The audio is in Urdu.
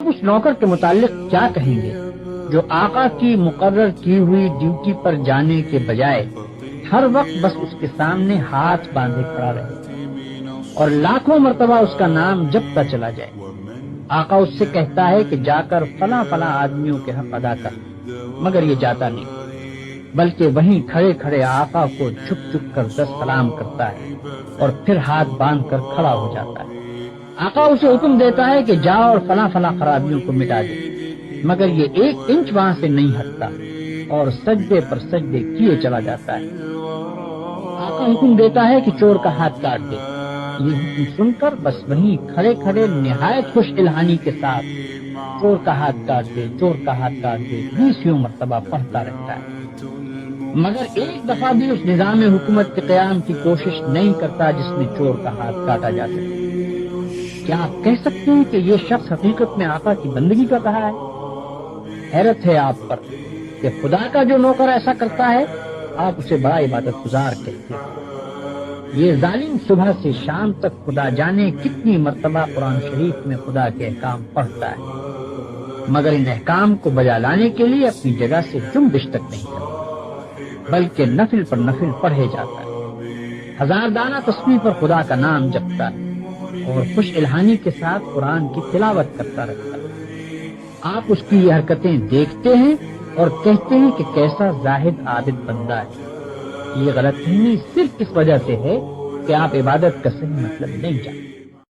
اس نوکر کے متعلق کیا کہیں گے جو آقا کی مقرر کی ہوئی ڈیوٹی پر جانے کے بجائے ہر وقت بس اس کے سامنے ہاتھ باندھے کھڑا رہے اور لاکھوں مرتبہ اس کا نام جپتا چلا جائے؟ آقا اس سے کہتا ہے کہ جا کر فلاں فلاں آدمیوں کے حق ادا کر، مگر یہ جاتا نہیں، بلکہ وہیں کھڑے کھڑے آقا کو جھک جھک کر دست سلام کرتا ہے اور پھر ہاتھ باندھ کر کھڑا ہو جاتا ہے۔ آقا اسے حکم دیتا ہے کہ جا اور فلاں فلاں خرابیوں کو مٹا دے، مگر یہ 1 انچ وہاں سے نہیں ہٹتا اور سجدے پر سجدے کیے چلا جاتا ہے۔ آقا حکم دیتا ہے کہ چور کا ہاتھ کاٹ دے، یہ حکم سن کر بس وہیں کھڑے کھڑے نہایت خوش الہانی کے ساتھ چور کا ہاتھ کاٹ دے، چور کا ہاتھ کاٹ دے 20 مرتبہ پڑھتا رہتا ہے، مگر ایک دفعہ بھی اس نظام حکومت کے قیام کی کوشش نہیں کرتا جس میں چور کا ہاتھ کاٹا جا سکے۔ کیا آپ کہہ سکتے ہیں کہ یہ شخص حقیقت میں آقا کی بندگی کر رہا ہے؟ حیرت ہے آپ پر کہ خدا کا جو نوکر ایسا کرتا ہے آپ اسے بڑا عبادت گزار کہتے ہیں۔ یہ ظالم صبح سے شام تک خدا جانے کتنی مرتبہ قرآن شریف میں خدا کے احکام پڑھتا ہے، مگر ان احکام کو بجا لانے کے لیے اپنی جگہ سے جنبش تک نہیں کرتا، بلکہ نفل پر نفل پڑھے جاتا ہے، 1000 دانہ تسبیح پر خدا کا نام جپتا ہے اور خوش الہانی کے ساتھ قرآن کی تلاوت کرتا رہتا ہے۔ آپ اس کی یہ حرکتیں دیکھتے ہیں اور کہتے ہیں کہ کیسا زاہد عابد بندہ ہے۔ یہ غلط فہمی صرف اس وجہ سے ہے کہ آپ عبادت کا صحیح مطلب نہیں جانتے۔